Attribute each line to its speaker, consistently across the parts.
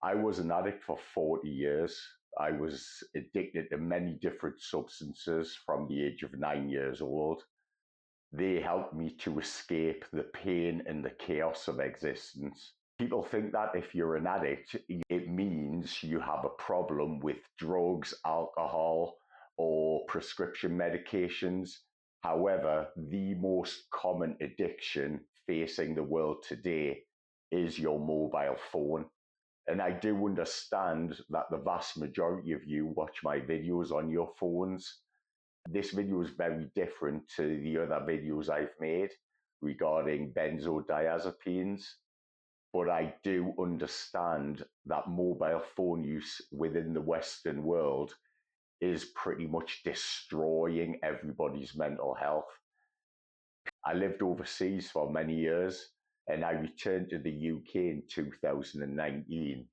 Speaker 1: I was an addict for 40 years. I was addicted to many different substances from the age of 9 years old. They helped me to escape the pain and the chaos of existence. People think that if you're an addict, it means you have a problem with drugs, alcohol, or prescription medications. However, the most common addiction facing the world today is your mobile phone. And I do understand that the vast majority of you watch my videos on your phones. This video is very different to the other videos I've made regarding benzodiazepines, but I do understand that mobile phone use within the Western world is pretty much destroying everybody's mental health. I lived overseas for many years and I returned to the UK in 2019.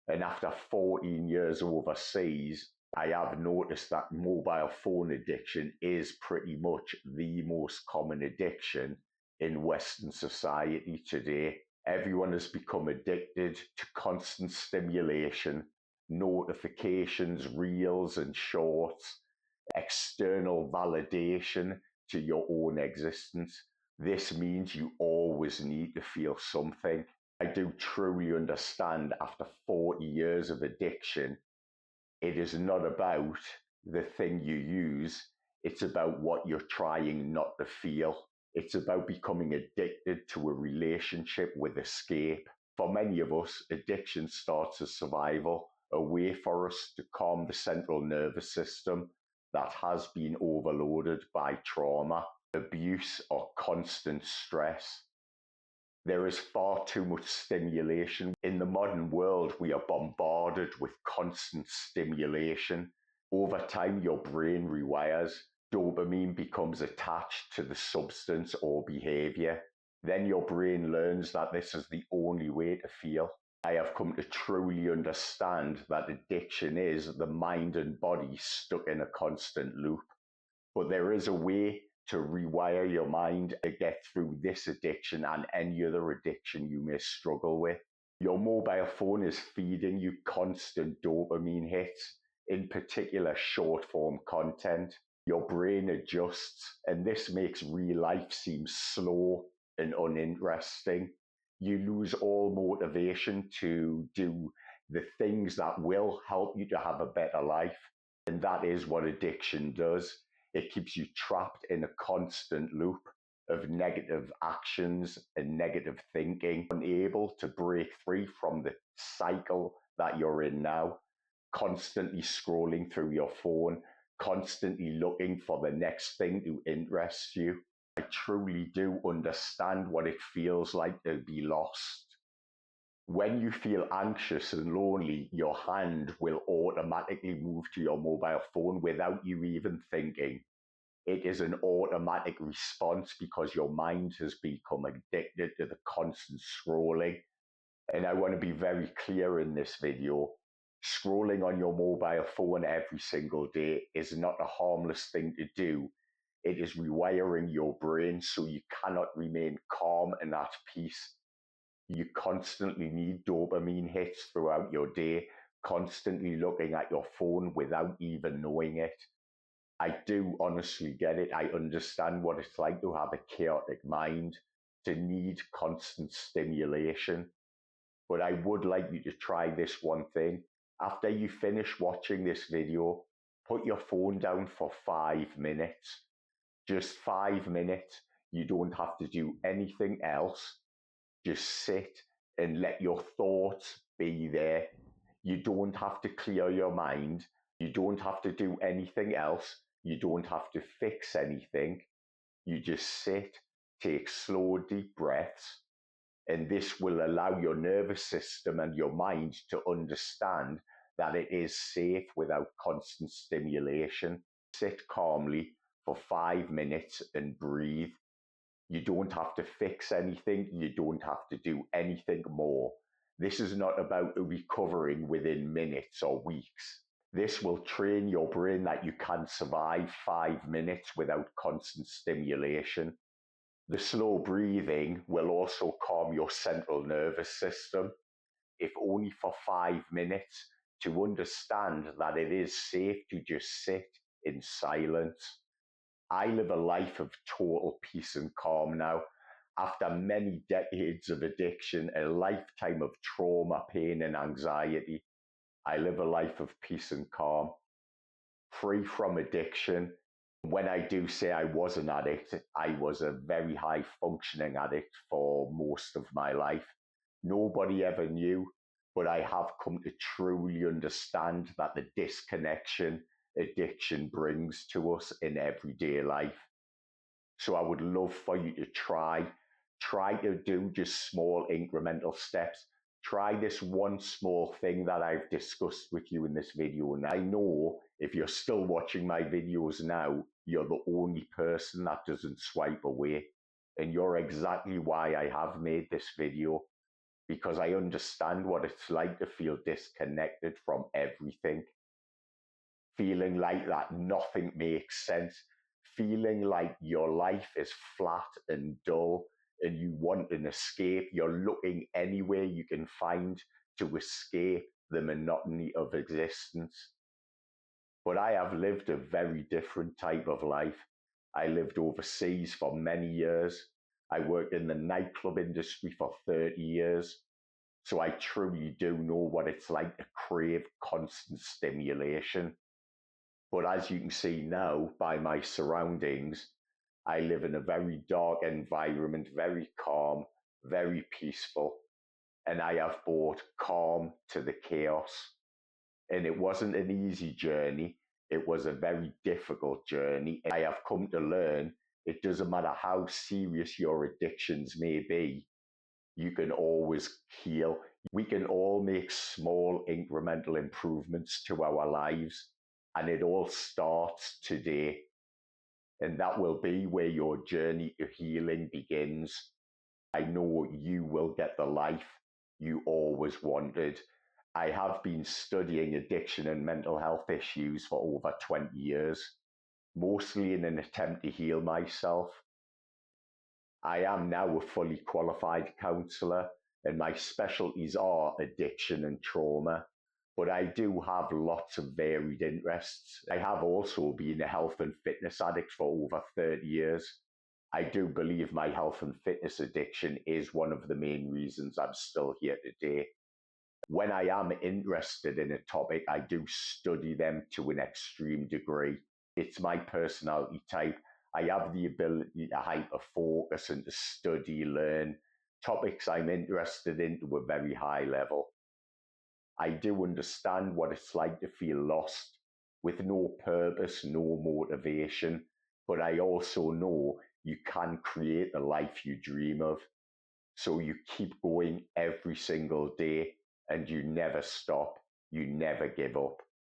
Speaker 1: And after 14 years overseas, I have noticed that mobile phone addiction is pretty much the most common addiction in Western society today. Everyone has become addicted to constant stimulation, notifications, reels and shorts, external validation to your own existence. This means you always need to feel something. I do truly understand after 40 years of addiction, it is not about the thing you use, it's about what you're trying not to feel. It's about becoming addicted to a relationship with escape. For many of us, addiction starts as survival, a way for us to calm the central nervous system that has been overloaded by trauma, abuse, or constant stress. There is far too much stimulation. In the modern world, we are bombarded with constant stimulation. Over time, your brain rewires. Dopamine becomes attached to the substance or behavior. Then your brain learns that this is the only way to feel. I have come to truly understand that addiction is the mind and body stuck in a constant loop. But there is a way to rewire your mind to get through this addiction and any other addiction you may struggle with. Your mobile phone is feeding you constant dopamine hits, in particular short form content. Your brain adjusts, and this makes real life seem slow and uninteresting. You lose all motivation to do the things that will help you to have a better life, and that is what addiction does. It keeps you trapped in a constant loop of negative actions and negative thinking, unable to break free from the cycle that you're in now, constantly scrolling through your phone, constantly looking for the next thing to interest you. I truly do understand what it feels like to be lost. When you feel anxious and lonely, your hand will automatically move to your mobile phone without you even thinking. It is an automatic response because your mind has become addicted to the constant scrolling. And I want to be very clear in this video. Scrolling on your mobile phone every single day is not a harmless thing to do. It is rewiring your brain so you cannot remain calm and at peace. You constantly need dopamine hits throughout your day, constantly looking at your phone without even knowing it. I do honestly get it. I understand what it's like to have a chaotic mind, to need constant stimulation. But I would like you to try this one thing. After you finish watching this video, put your phone down for 5 minutes. Just 5 minutes. You don't have to do anything else. Just sit and let your thoughts be there. You don't have to clear your mind. You don't have to do anything else. You don't have to fix anything. You just sit, take slow, deep breaths, and this will allow your nervous system and your mind to understand that it is safe without constant stimulation. Sit calmly for 5 minutes and breathe. You don't have to fix anything. You don't have to do anything more. This is not about recovering within minutes or weeks. This will train your brain that you can survive 5 minutes without constant stimulation. The slow breathing will also calm your central nervous system. if only for 5 minutes, to understand that it is safe to just sit in silence. I live a life of total peace and calm now. After many decades of addiction, a lifetime of trauma, pain, and anxiety, I live a life of peace and calm, free from addiction. When I do say I was an addict, I was a very high functioning addict for most of my life. Nobody ever knew, but I have come to truly understand that the disconnection addiction brings to us in everyday life. So I would love for you to try to do just small incremental steps. Try this one small thing that I've discussed with you in this video. And I know if you're still watching my videos now, you're the only person that doesn't swipe away. And you're exactly why I have made this video, because I understand what it's like to feel disconnected from everything, feeling like that nothing makes sense, feeling like your life is flat and dull and you want an escape. You're looking anywhere you can find to escape the monotony of existence. But I have lived a very different type of life. I lived overseas for many years. I worked in the nightclub industry for 30 years. So I truly do know what it's like to crave constant stimulation. But as you can see now by my surroundings, I live in a very dark environment, very calm, very peaceful, and I have brought calm to the chaos. And it wasn't an easy journey. It was a very difficult journey. I have come to learn it doesn't matter how serious your addictions may be, you can always heal. We can all make small incremental improvements to our lives, and it all starts today. And that will be where your journey to healing begins. I know you will get the life you always wanted. I have been studying addiction and mental health issues for over 20 years, mostly in an attempt to heal myself. I am now a fully qualified counsellor, and my specialties are addiction and trauma, but I do have lots of varied interests. I have also been a health and fitness addict for over 30 years. I do believe my health and fitness addiction is one of the main reasons I'm still here today. When I am interested in a topic, I do study them to an extreme degree. It's my personality type. I have the ability to hyper focus and to study, learn topics I'm interested in to a very high level. I do understand what it's like to feel lost with no purpose, no motivation, but I also know you can create the life you dream of. So you keep going every single day and you never stop, you never give up.